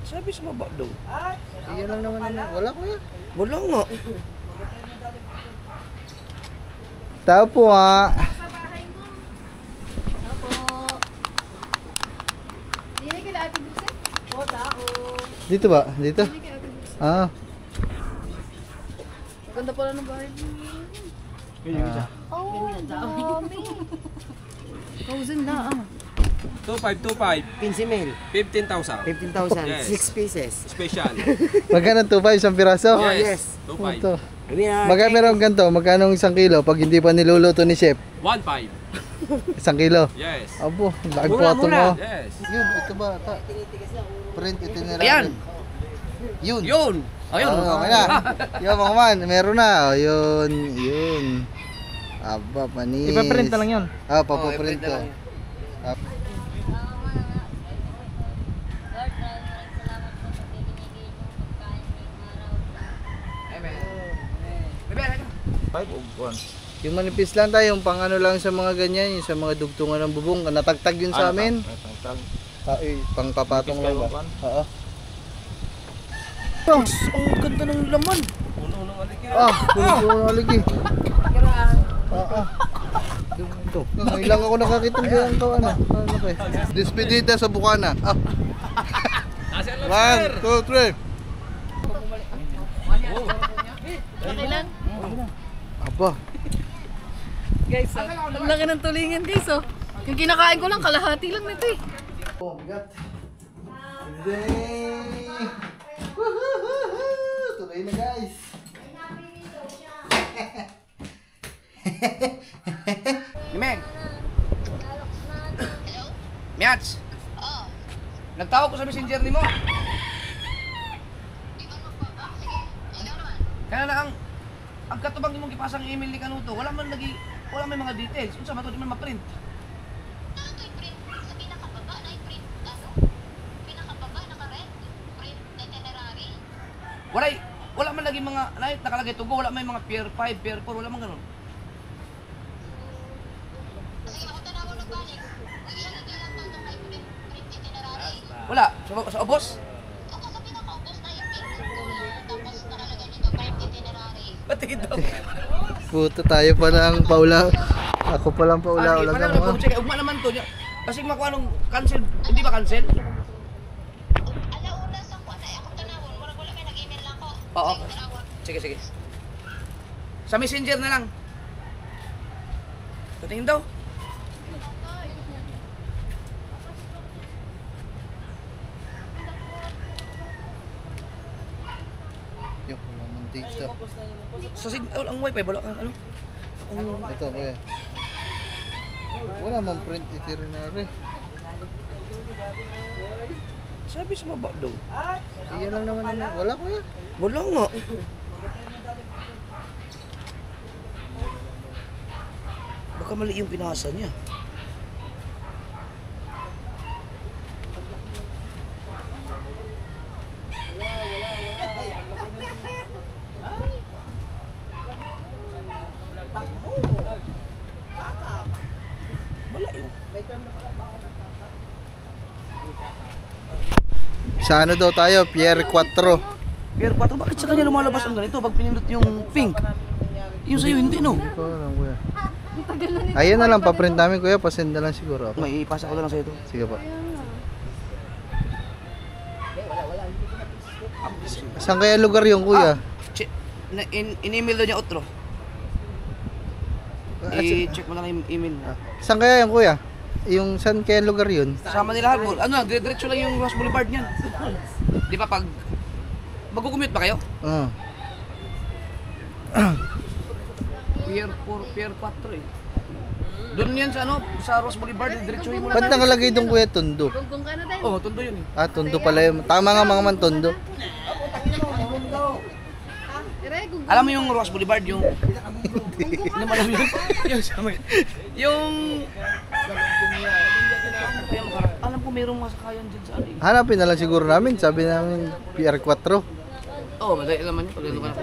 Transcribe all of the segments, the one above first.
Sabi sa baba daw. Iyan lang naman na. Wala ko yan. Wala nga. Tao po ha. Dito ba? Dito? Ah. Ganda pala ng bahay mo. Oh, dami. 1,000 na 2525, 15 mil. 15,000. 15,000. Yes. 6 pieces. Special. Magkano 2.5 isang piraso? Oh, yes. 25. Ito. Magkano meron ganito? Magkano isang kilo pag hindi pa niluluto ni chef? 15. Isang kilo? Yes. Abo, laki po Mura, ito mura. mo. Yes. Yun, ito ba? Print itinerary. Ayan. Yun. Yun. Ayun. Okay na. Yun mga man, meron na. Oh, yun, yun. Aba, panis. Ipaprint na lang yun. Ah, papaprint ko. Yung manipis lang tayo, yung pang ano lang sa mga ganyan, yung sa mga dugtungan ng bubong, natagtag yun sa amin. Pang papatong lang ba? Oo. Ang ganda ng laman. Puno ng aligi. Ito. Ngayon lang ako nakakita ng ganyan to, ano kay? Despedida sa Bukana. 1, 2, 3. Okay lang. Aba. Guys, ang laki ng tulingan guys oh. Yung kinakain ko lang, kalahati lang nito eh. Oh, bigat. Yay! Woohoo! Tuloy na guys. Meg. Miats. Nagtawag ko sa messenger ni mo. Kaya na ang katubang imong gipasang email ni Kanuto, wala may mga details. Unsa man to di man ma-print? Wala man lagi mga nakalagay tugo, wala may mga Pier 5, Pier 4, wala man ganun. Wala, sa obos? Pati ito. Puto tayo pa lang paula. Ako pa lang paula. Wala Wala na check. Ugma naman to. Kasi makuha nung cancel, hindi ba cancel? Oo. Sige. Sa messenger na lang. Tingin daw. Yung naman dito. Sa signal ang wifi wala kang ano. Ito kuya. Wala mang print itinerary. Sabi sa baba daw. Iyan lang naman na. Wala ko yan. Wala nga. Baka mali yung pinasa niya. Wala yun. Sa ano daw tayo? Pier 4. Pero pato, bakit sa kanya lumalabas ang ganito pag pinindot yung pink? Yung sa'yo hindi no? Ito lang kuya. Ayun na lang, paprint namin kuya. Pasend na lang siguro ako. May ipasa ko na lang sa'yo ito. Sige po. Saan kaya lugar yung kuya? In-email daw niya otro. I-check mo na lang yung email mo. Saan kaya yung kuya? Yung saan kaya lugar yun? Sama nila Harbor. Ano lang, diretso lang yung Ross Boulevard niyan. Di ba pag mag-commute ba kayo? Oo. Pier 4, Pier 4 eh. Doon yan sa ano, sa Ross Boulevard, diretsuhin mo lang. Ba't nakalagay doon kuya Tondo? Gunggung ka na din. Oo, Tondo yun eh. Ah, Tondo pala yun. Tama nga mga man Tondo. Alam mo yung Ross Boulevard, yung... Hindi mo alam yun? Yung... Alam ko mayroong masakayan dyan sa ano eh. Hanapin na lang siguro namin. Sabi namin PR 4. Oo, madali naman yun. Pag nandun ka na.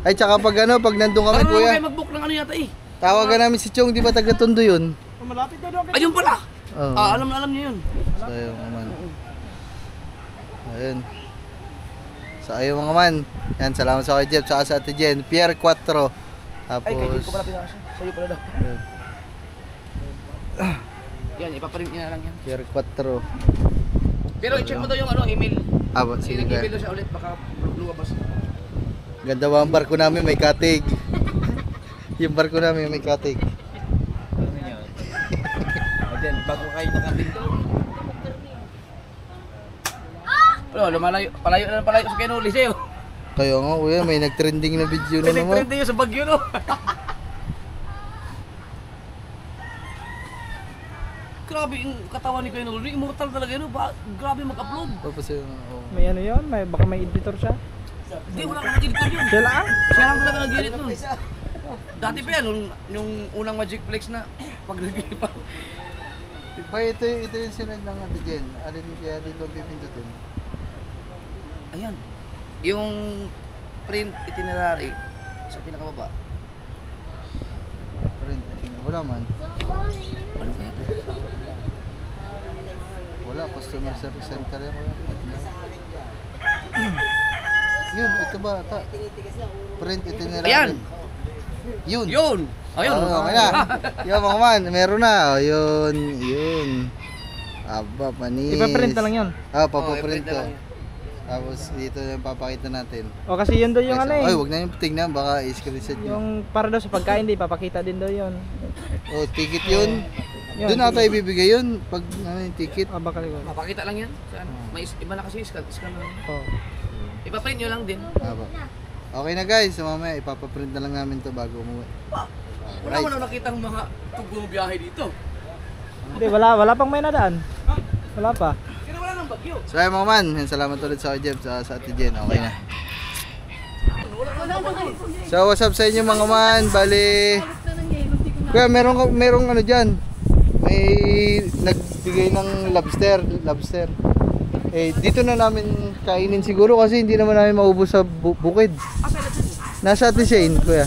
Ay, tsaka pag ano, pag nandun kami kuya. Kayo mag-book ng ano yata eh. Tawagan namin si Chong, di ba taga Tondo yun? Ayun pala! Oo. Alam niyo yun. So ayun mga man. Ayun. So ayun mga man. Yan, salamat sa kay Jeff, sa Ate Jen. Pierre 4. Tapos Ay, kay Jim ko pala pinakasya. Sa'yo pala daw. ayun, Yan, ipaprint niya na lang yan. Pierre 4. Pero i-check mo daw yung email. Sige Email ka. daw siya ulit, baka lumabas. Ganda ba ang barko namin, may katig. Yung barko namin may katig. Then, bago kayo nakating Pero palayo na sa Kenuli sa'yo. Kaya nga kuya, may nag-trending na video na naman. Pinag-trend yun sa Bagyo, no? Grabe yung katawan ni Kenuli. Immortal talaga yun. Grabe mag-upload. Tapos yun, oh. May ano yun? Baka may editor siya? Hindi, wala kang nag-edit yun. Siya lang? Siya lang talaga nag-edit nun. Dati pa yan, yung unang Magic Flex na pag nag-edit pa. Pa, ito yung sinad ng Ate Jen. Alin kaya dito pipindutin? Ayan. Yung print itinerary sa pinakababa. Print. Wala man. Ano kaya? Wala, customer service center yan. Yun, ito ba? Print itinerary. Ayan! Yun! Yun! Ayun! Okay na. Yun mga man, meron na. Oh, yun. Aba, panis. Ipaprint na lang yun. Papaprint print na ko. lang yun. Tapos dito yung papakita natin. O kasi yun daw yung ano eh. Ay, wag na yung tingnan, baka i-screenshot nyo. Yung para daw sa pagkain, di papakita din daw yun. Oh, ticket yun. Yun. Doon ata ibibigay yun pag ano yung ticket. Ah, baka ko. Mapakita lang yan. Saan? May iba na kasi scan na lang. Oh. Ipaprint nyo lang din. Okay na guys, so mamaya ipapaprint na lang namin to bago umuwi. Wala mo na nakitang mga bumiyahe dito. Hindi, wala pang may nadaan. Wala pa. Kaya wala nang Bagyo. So ayun mga man, salamat ulit sa Jeff, sa Ate Jen. Okay na. So what's up sa inyo mga man? Bali, kuya merong ano dyan. May nagbigay ng lobster. Eh dito na namin kainin siguro kasi hindi naman namin maubos sa bukid. Nasa Ate Shane, kuya.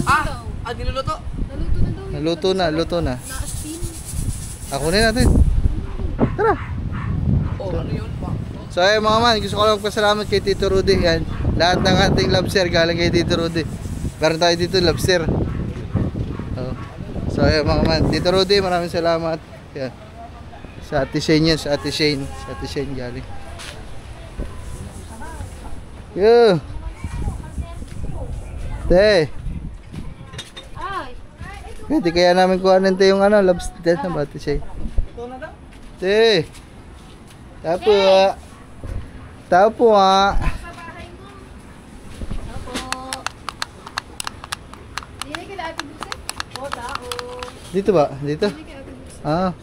Niluluto? Naluto na daw. Luto na. Na-steam. Ako na natin. Tara. Oh, ano yun? So ayun mga man, gusto ko lang magpasalamat kay Tito Rudy. Yan. Lahat ng ating lobster galing kay Tito Rudy. Meron tayo dito lobster. So ayun mga man, Tito Rudy, maraming salamat. Yan. Sa Ate Shane yan, sa Ate Shane galing. Yo. Te. Ay. Pwede kaya namin kuhanin tayo yung ano, lobster na ba Ate Shane? Te. Tapo. Tapo ah. Opo. Hindi kila Ate Buse? Oo, tao. Dito ba? Dito? Hindi kila Ate Buse. Ah.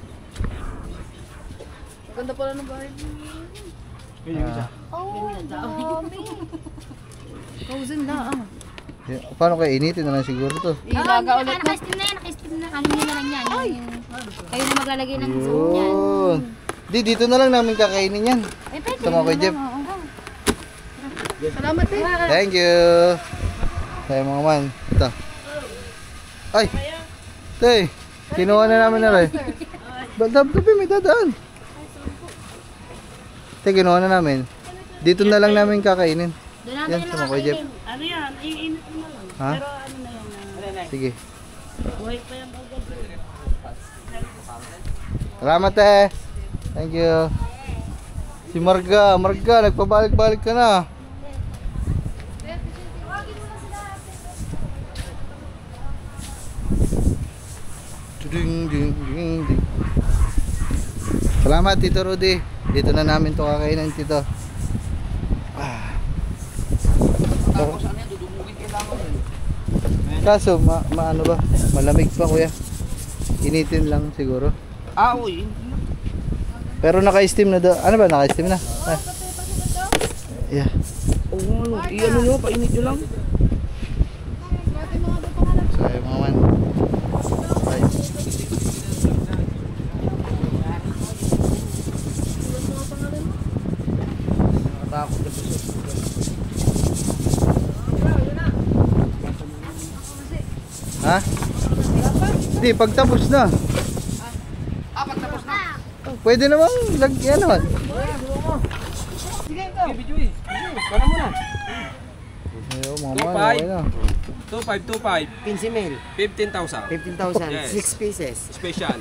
Ganda pala ng bahay niyo. Oh, dami. Frozen na Paano kaya initin na lang siguro to? Ilaga ulit na. Naka-steam na yan, naka-steam na. Ano nyo na lang yan. Kayo na maglalagay ng sauce yan. Yun. Di, dito na lang namin kakainin yan. Eh, pwede. Tama ko, Jeff. Salamat eh. Thank you. Tayo mga man. Ito. Ay. Te. Kinuha na namin na rin. Tabi, may dadaan. Te, kinuha na namin. Dito na lang namin kakainin. Doon natin Yan, yung tama ko, Jeff. Ano yan? Iinit mo na lang. Ha? Pero ano na yan? Sige. Buhay pa yan agad. Salamat eh. Thank you. Si Marga, nagpabalik-balik ka na. Ding, ding, ding, ding. Salamat Tito Rudy. Dito na namin to kakainin Tito. Tapos ano yan, dudumugin kailangan yun. Kaso, ano ba? Malamig pa kuya. Initin lang siguro. Uy. Pero naka-steam na daw. Ano ba? Naka-steam na? Ah. Yeah. Oo, i-ano nyo, painit nyo lang. So, ayun mga man. Bye. Nakatakot na gusto. Ha? Hindi, pagtapos na. Pagtapos na. Pwede namang lagyan naman. Video eh. Para mo na. Ayun, mga man, okay na. 2525. 15 mil. 15,000. 15,000. Yes. 6 pieces. Special.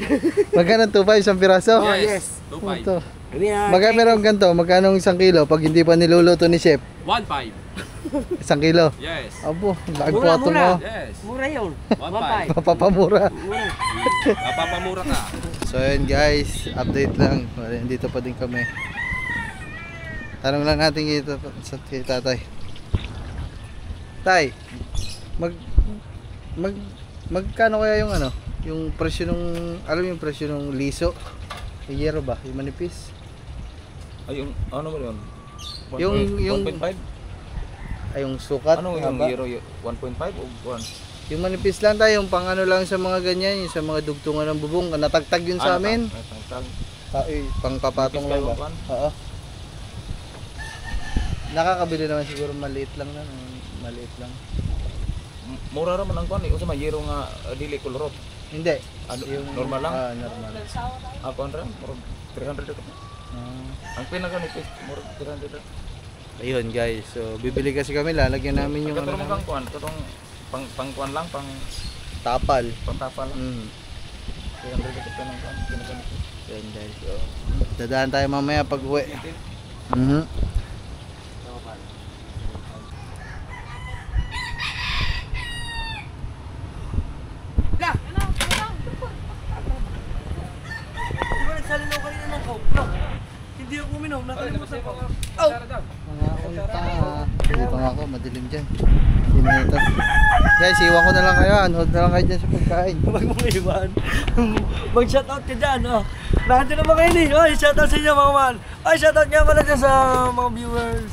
Magkano 2.5 isang piraso? Oh, yes. 25. Ito. Kami na. Magkano meron ganito? Magkano isang kilo pag hindi pa niluluto ni chef? 15. Isang kilo? Yes. Abo, laki po Mura, ato mura. mo. Yes. Mura yun. 15. Papapamura. Mura. Mapapamura ka. So ayun guys, update lang. Dito pa din kami. Tanong lang natin kay tatay. Tay, magkano kaya yung ano? Yung presyo nung, alam mo yung presyo nung liso? Yung yero ba? Yung manipis? Ay, yung ano mo yun? Yung 1.5? ay yung sukat. Ano yung haba? euro? 1.5 o 1? Yung manipis lang tayo, yung pang ano lang sa mga ganyan, yung sa mga dugtungan ng bubong, natagtag yun sa amin. Pang papatong lang ba? Oo. Nakakabili naman siguro maliit lang na, maliit lang. Mura raman ang kuan eh. Usa may euro nga dili kulorot. Hindi. Ano, normal lang? Normal. Ako ang ram, 300 ito. Ang pinaganipis, mura 300. Ayun guys, so bibili kasi kami, lalagyan namin yung Katong ano, kang kuan, katong pang kuan lang, pang tapal. tapal lang. 300 ito nang kuan, pinaganipis. Ayun guys, so dadaan tayo mamaya pag uwi. Hindi ako uminom. Nakalimutan ko. Mga unta. Hindi pa nga ako, madilim dyan. Hinihita. Guys, iwan ko na lang kayo. Anood na lang kayo dyan sa pagkain. Huwag mong iwan. Mag-shoutout ka dyan. Nakandyan naman kayo ni. Ay, shoutout sa inyo mga man. Ay, shoutout nga pala dyan sa mga viewers.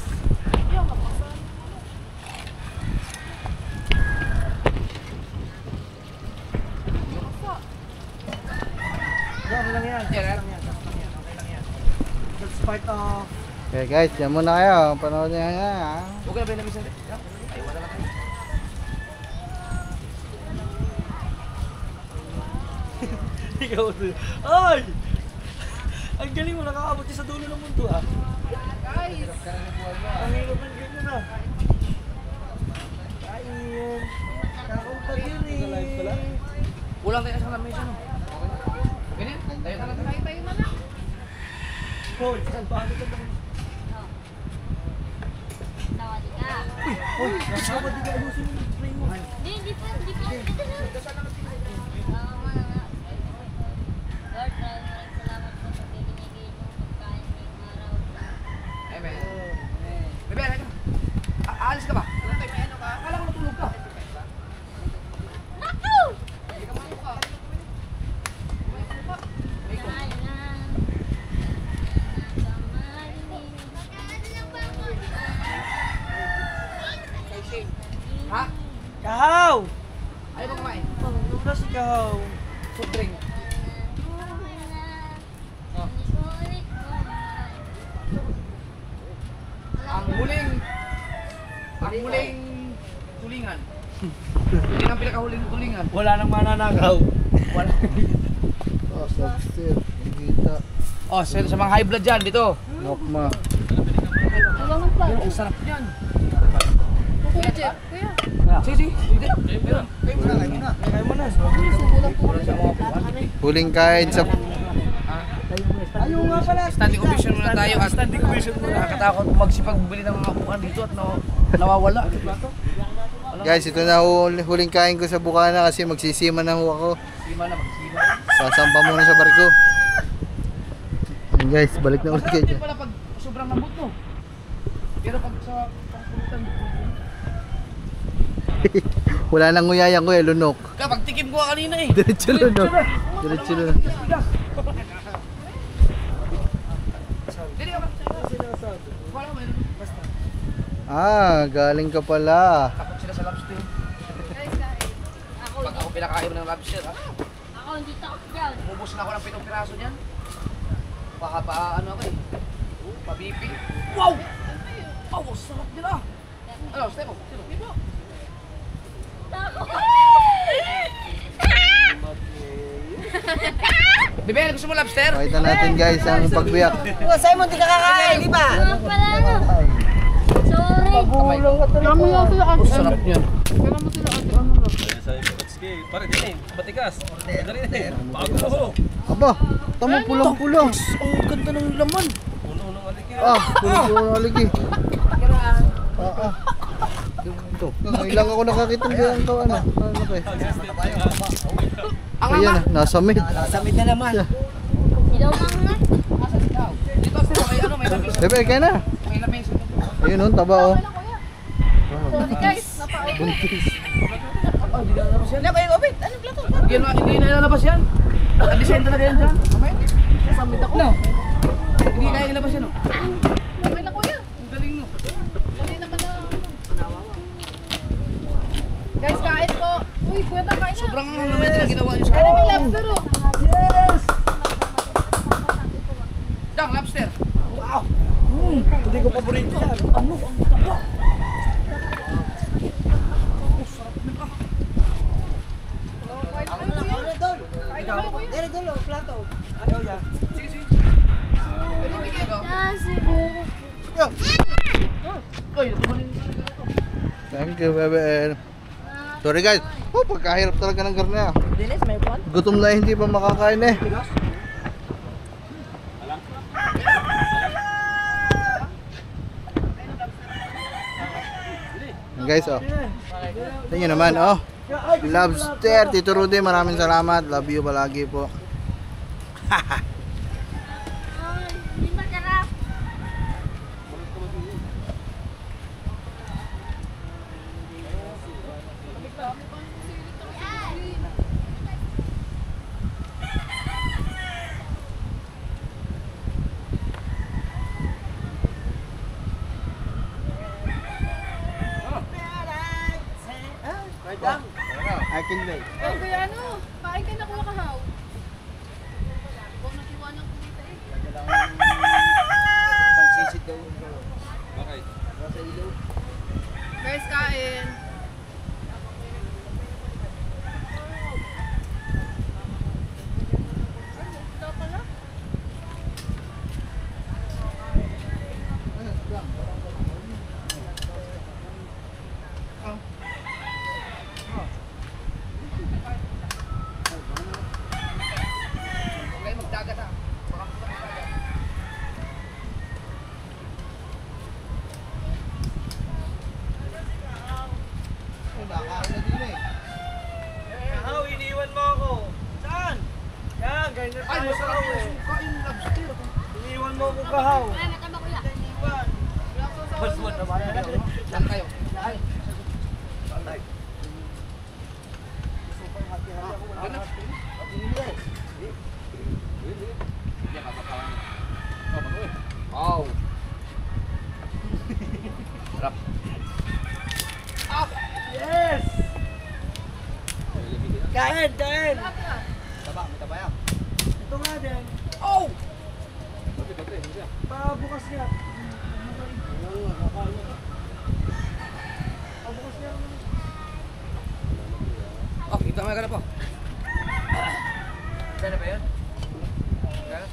Okay lang yan. Okay lang yan. That's part of... Okay guys, dyan muna kayo. Panood nyo nga. Huwag na ba yung namisan? Ay, wala lang kayo. Ikaw doon. Ay! Ang galing mo, nakakaabot ka sa dulo ng mundo ah. Guys! Ang hirap ng ganyan ah. Ayun. Kakaunta yun eh. Ulang tayo sa lamesa no? Ganyan? Tayo ka lang. Tayo na lang. Hoy, saan ba? Ano ka ba? Tawad ka. Hoy, nasama di ka ayusin mo. Spray mo. Hindi pa. Oo, mga nga. Lord, maraming salamat po sa binigay niyo pagkain ngayong araw. Amen. Bebe, ano? Aalis ka ba? Akala ko natulog ka. Naku! Ha? Kahaw! Ayaw mo kumain? Wala si Kahaw. Food drink. Ang huling tulingan. Hindi ang pinakahuling tulingan. Wala nang mananagaw. Wala. Oh, substir. Kita. Oh, sa mga high blood dyan, dito. Nokma. Ang sarap niyan. Kuya Jeff, kuya. Sige. Meron. Kayo muna. Kayo muna. Huling kain sa... Ayaw nga pala. Standing ovation muna tayo. Standing ovation muna. Nakakatakot magsipag bumili ng mga upuan dito at nawawala. Guys, ito na huling kain ko sa Bukana kasi magsisima na ho ako. Sima na magsima. Sasampa muna sa barko. Ayan guys, balik na ulit kayo Masarap din dyan. pala pag sobrang lambot no. Pero pag sa pangpulutan. Wala nang nguyayang ko eh, lunok. Kapag tikim ko kanina eh. Diretso lunok. Diretso lunok. Dili ka ba? Wala mo meron. Basta. Ah, galing ka pala. Takot sila sa lobster. Pag ako pinakain ng lobster ha. Ako hindi takot dyan. Umubos na ako ng 7 piraso niyan. Baka pa ano ako eh. Pabipi. Wow! Wow, sarap nila. Ano, step mo. Sino? Takot! Bebe, gusto mo lobster? Pakita natin guys ang pagbiyak. Ano pala ano? Sorry. Kami lang sila ate. Sarap niyan. Kailan mo sila ate? Ano lang? Pare, din eh. Matigas. Dali na eh. Bago. Aba, tamo pulang-pulang. Ang ganda ng laman. Unong aliki. Pulang-pulang aligi. Ito. Ngayon lang ako nakakita ng ganyan to ano. Ano ba eh? Ayan na, nasa mid. Ilaw mang na. Dito sila, may ano, may lamesa. Bebe, kaya na. May lamesa. Ayun oh, taba oh. Guys, napauwi. Buntis. Hindi na lalabas yan. Kayo, wait. Ano plato? Hindi na lalabas yan. Design talaga yan dyan. Mamaya. Samit ako. No. Hindi kaya ilabas yan, no? Kami na kuya. Ang galing, no? Kami naman na. Guys, kain po. Uy, kuya na kain na. Sobrang ang naman yung ginawa niyo sa Kaya may lobster oh. Dang, lobster. Hindi ko paborito yan. Kain na kayo kuya. Sige, sige. Thank you, bebe. Sorry guys. Oh, pagkahirap talaga ng karne ah. Gutom na hindi pa makakain eh. Yan, guys, oh. Tingnan naman, oh. Lobster, Tito Rudy, maraming salamat. Love you palagi po. Hindi masarap. I can wait. Oh, kuya ano? Kain ka na kuya kahaw. Huwag nakiwa ng kumita eh. Guys, kain. Kayo magdagat, ha? Iniwan mo ako. Saan? Yan, ganyan Ay, tayo sa masarap eh. yung suka yung lobster. Iniwan mo ako kahaw. Oh. Iniwan. Saan kayo? Wow. Sarap. Yes! Kain, kain! Taba, may taba yan. Ito nga din. Oh! Pabukas niya. Pabukas niya. Oh, kita mo ka na po. Kaya ba yan? Kaya?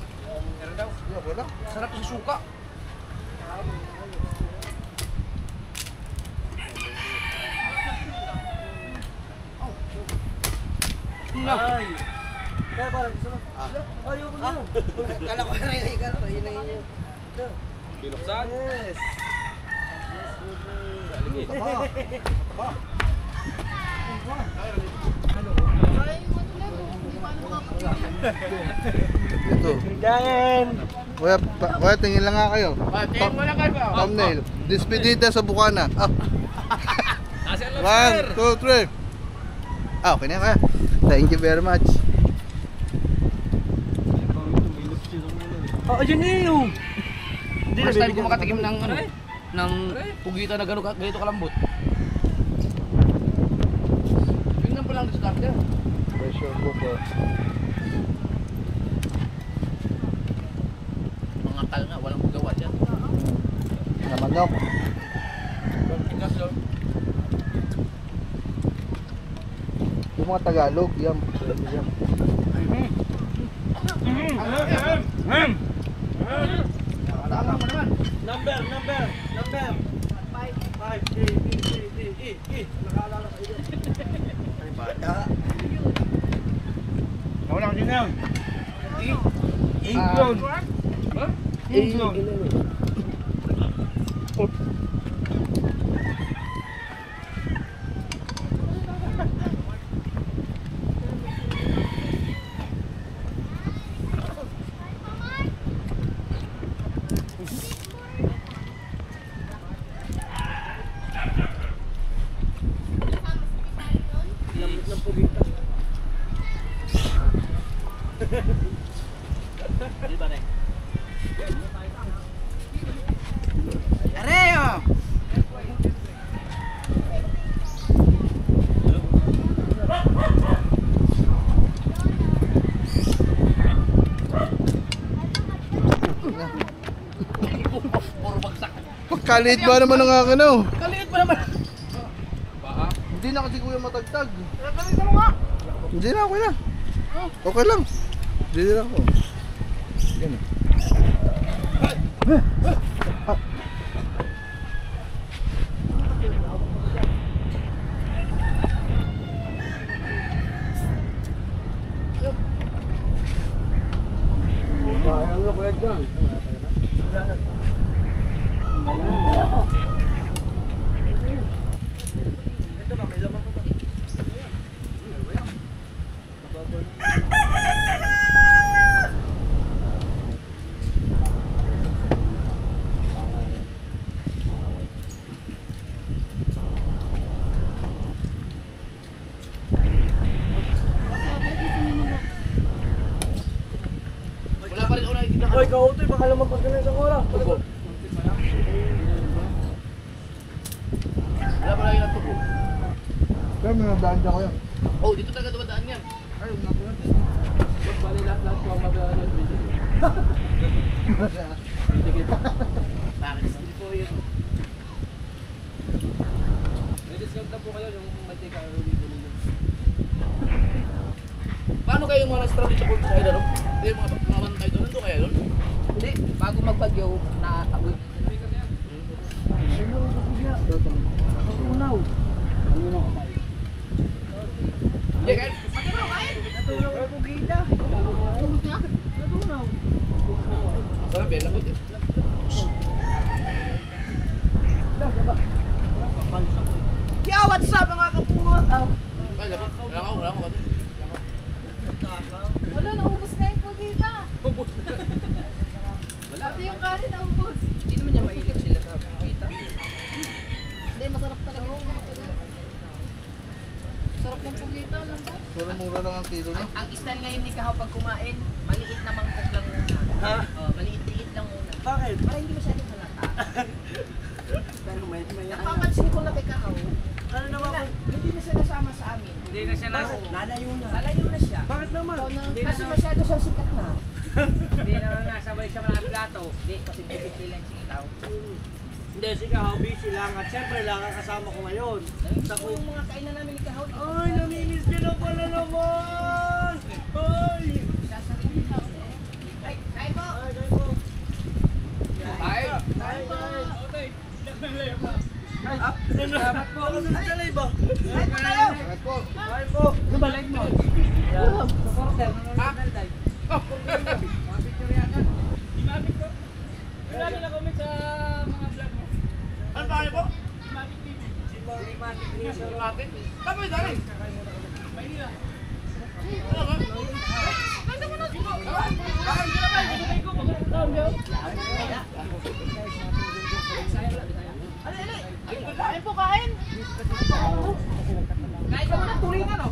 Meron daw? Wala. Sarap sa suka. Ay! Kaya parang gusto mo? Ayoko na. Kala ko na yun, kala ko yun na yun. Binuksan. Yes! Ito. Kain! Kuya, tingin lang nga kayo. Tingin mo lang kayo ba? Thumbnail. Despedida sa Bukana. Ah. Nasa lobster. 1, 2, 3. Ah, okay na kaya. Thank you very much. Oh, yun na yun! First time ko makatikim ng ano, ng pugita na ganito kalambot. Yun lang pa lang dito dati. Pressure cooker. Mga tal nga, walang magawa dyan. Namanok. Tigas yun. Yung mga Tagalog, yan. Pagkaliit ba naman ang akin oh? Kaliit pa naman. Hindi na kasi kuya matagtag. Kaliit mo nga. Hindi na ako na. Okay lang. Hindi na ako. Yan eh. Wala pa rin ako nakikita. Hoy, kautoy, baka lumabas ka na isang oras. Tubo. Wala pa rin ang tubo. Kaya may nadaan dyan ko yan. Oh, dito talaga dumadaan yan. Ay, wag bali lahat ko ang mag-ano video. Bakit? Hindi po yun. May discount na po kayo yung mantika dito ninyo. Paano kayo mga restaurant dito po sa Ilaro? Hindi yung mga bantay doon. Nandun kaya doon? Hindi, bago magbagyo, nakakawin. Hindi kayo. Sarap yan, labot eh. Yo, what's up mga kapungot? Ay, labot. Wala ko. Wala, naubos na yung pagkita. Pati yung kanin naubos. Hindi naman niya mahilig sila sa pagkita. Hindi, masarap talaga yung sarap ng pagkita lang ba? Pero mura lang ang kilo niya. Ang style ngayon ni Kahaw pag kumain, maliit na mangkok lang muna. Ha? Oh, maliit-liit lang muna. Bakit? Para hindi masyadong halata. Pero may napapansin ko na kay Kahaw, Ano naman? hindi na siya nasama sa amin. Hindi na siya nasa. Lalayo na. Lalayo na siya. Bakit naman? Kasi masyado siyang sikat na. Hindi na nasabay siya mga plato. Hindi, kasi bibigay lang siya itaw. Hindi, sige, how busy lang. At syempre lang ang kasama ko ngayon. Sa yung mga kainan namin ni Kahaw. Ay, namimiss ka na pala naman! Ay! Sasabihin na ako. Ay, kain po. Ay, kayo po. Ay! Kain po. Salamat po. Ako sa nagsalay ba? Kain po tayo. Kain po. Ano ba like mo? Sa quarter, nanonood tayo. Mga picture yata. Imamit ko. Marami na comment sa mga vlog mo. Ano pa kayo po? Imamit TV. Imamit TV. Ate? Saan mo yung dali? Maynila. Ano ba? Kanda mo na. Sabay ko, mag-down daw. Kain po, kain. Kain ka muna, tulingan oh.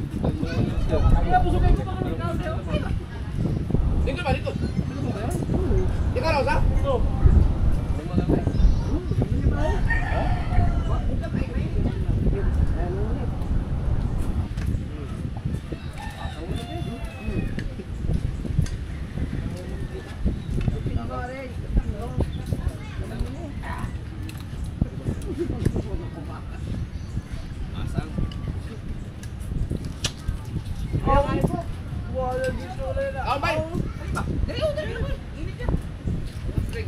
Kaya busugay ko baka mag-down daw. Dito ba? Dito? Di ka raw sa? Wala dito ulit na. Kaon ba? Ha?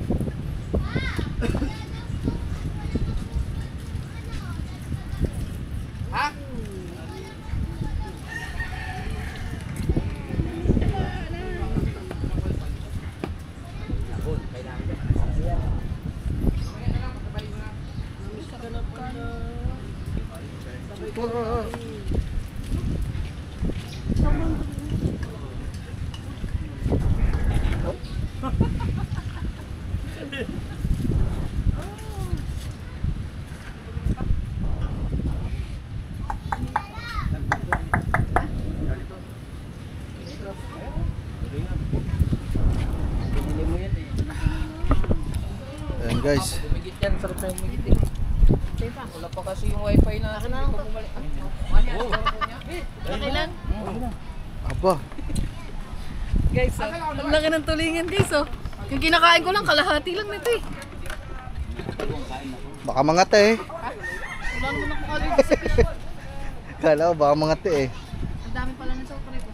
Ayan guys. Dumigit yan, sarap na yung dumigit eh. Wala pa kasi yung wifi na hindi pa bumalik. Okay lang. Aba. Guys, ang laki ng tulingan guys oh. Yung kinakain ko lang, kalahati lang nito eh. Baka mangate eh. Wala naman ako kalim sa fish. Kala ko baka mangate eh. Ang dami pala ng sokre ko.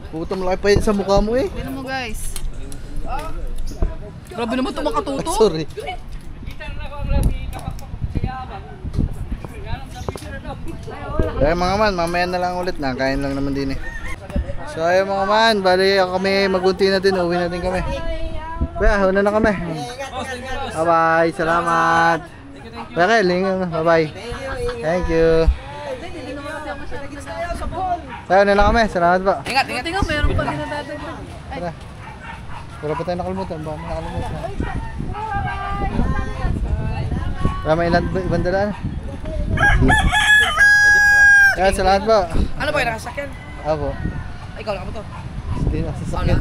Puto malaki pa yun sa mukha mo eh. Tignan mo guys. Grabe naman ito makatuto. Sorry. Kaya mga man, mamaya na lang ulit. Nakain lang naman din eh. So ayun mga man, bali kami magunti na din. Uwi na din kami. Kuya, una na kami. Bye bye, salamat. Kuya, bye bye. Thank you. Kaya una na kami, salamat po. Ingat, ingat. Tingnan, meron pa din nadadagdag. Ay, Tara. Wala pa tayo nakalimutan. Baka may nakalimutan. Wala may ibang dalaan. Kaya salamat po. Ano ba yung nakasakyan? Apo. Ay, ikaw lang mo to. Hindi na sasakyan.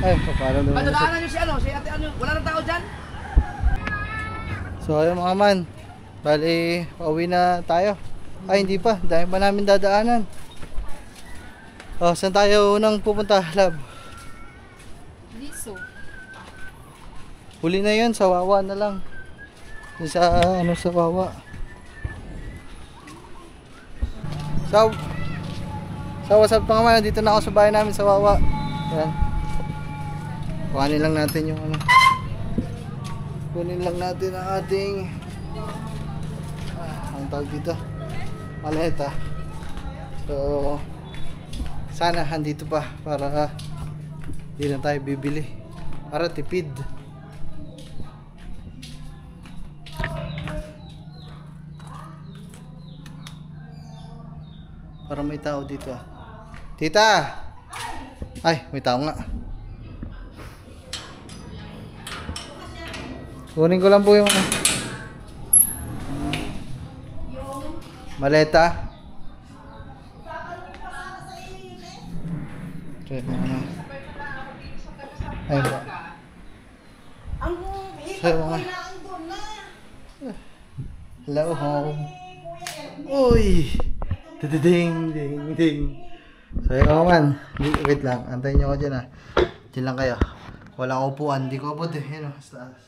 Ay, paano naman. Madadaanan nyo si ano, si ate ano, wala nang tao dyan? So ayun mga man. Bali, pauwi na tayo. Ay, hindi pa. Dahil pa namin dadaanan. Oh, saan tayo unang pupunta, lab? liso. Huli na yun, sa Wawa na lang. Yung sa, sa Wawa. So, what's up mga man? Dito na ako sa bahay namin sa Wawa. Yan. Kuhanin lang natin yung ano. Kunin lang natin ang ating ang tawag dito, maleta. So sana andito pa para hindi na tayo bibili, para tipid. Para may tao dito ah. Tita! Ay, may tao nga. Kunin ko lang po yung maleta. Okay, ano. Ayun ba? So, mga hello home. Uy! Ding ding ding. So yun man. Wait lang, antayin nyo ko dyan ah. Dyan lang kayo. Walang upuan, hindi ko abot eh. Yun o, sa taas.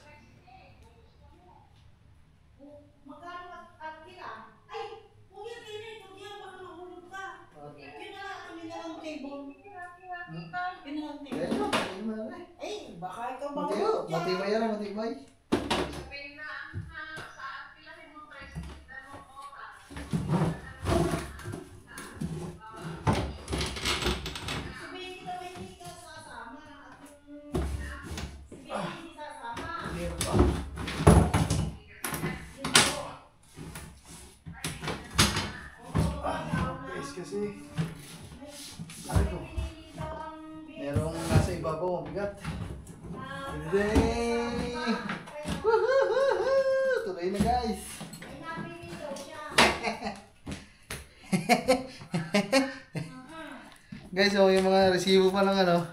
Ay, baka ikaw Matibay yan, matibay. Kasi ay ko merong nasa ibabaw mabigat. Tuloy na guys. Guys, so yung mga resibo pa ng ano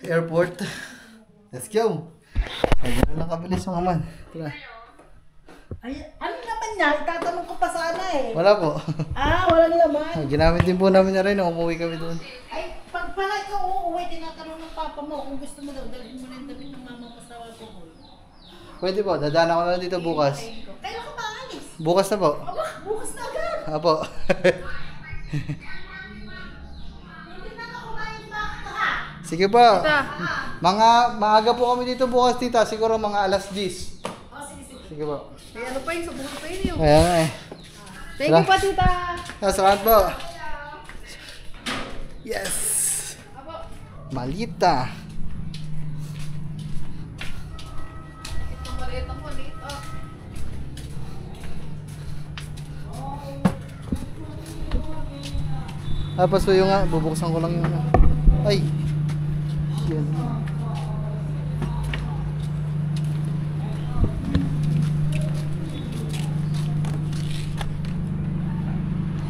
airport. Let's go. Ay, ganun lang kabilis mga man. Tara. Ay, ano naman niya? Itatanong ko pa sana eh. Wala po. Walang laman. Ginamit din po namin na rin nung umuwi kami doon. Ay, pag pala ikaw uuwi, tinatanong ng papa mo kung gusto mo daw, dalhin mo na yung damit ng mama mo sa alcohol. Pwede po, dadaan ako na dito bukas. Kailan ka maalis? Bukas na po. Aba, bukas na agad. Apo. Hindi na ako kumain pa ha. Sige po. Ta. Maaga po kami dito bukas, tita. Siguro mga alas 10. Sige po. Ay, ano pa yun? Subukan pa yun yung. Ayan eh. Thank you pa, tita. Salamat po. Yes. Malita. Ito maliit ang maliit. Oh. Tapos po yung bubuksan ko lang yung ay. Yan.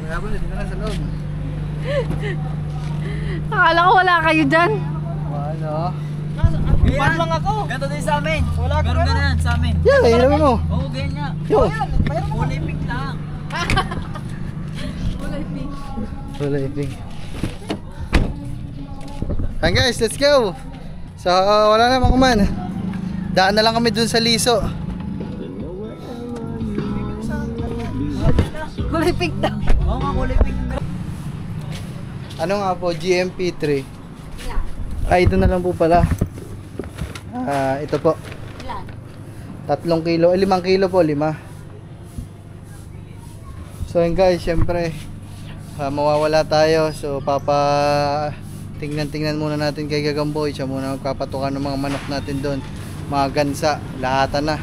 Kaya po, dito na sa loob. Akala ko wala kayo dyan. Ano? Pan lang ako. Ganto din sa amin. Wala ka. Meron ganyan sa amin. Yan, ilamin mo. Oo, ganyan nga. Yo. Kulay pink lang. Kulay pink. Wala iping. Ayan guys, let's go. So, wala na mga man. Daan na lang kami dun sa Liso. Kulay pink daw. Oo nga, kulay pink. Ano nga po, GMP3. Ay, ito na lang po pala. Ito po. 3 kilo, 5 kilo po, 5. So yun guys, syempre mawawala tayo. So tingnan muna natin kay Gagamboy. Siya muna magpapatukan ng mga manok natin doon. Mga gansa, lahatan na.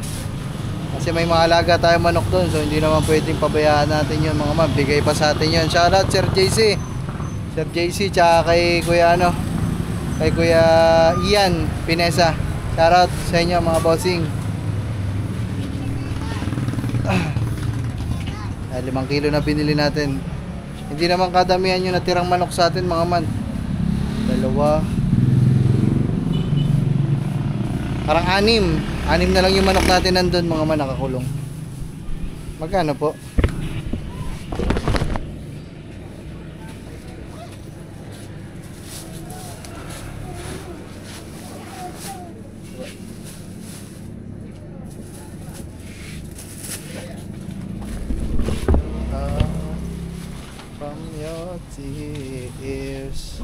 Kasi may mga alaga tayo manok doon. So hindi naman pwedeng pabayaan natin yun mga ma'am. Bigay pa sa atin yun. Shoutout Sir JC. Sir JC tsaka kay Kuya kay Kuya Ian Pinesa. Shoutout sa inyo mga bossing. 5 kilo na binili natin. Hindi naman kadamihan yung natirang manok sa atin mga man. 2. Parang 6 na lang yung manok natin nandun mga man nakakulong. Magkano po? From your tears.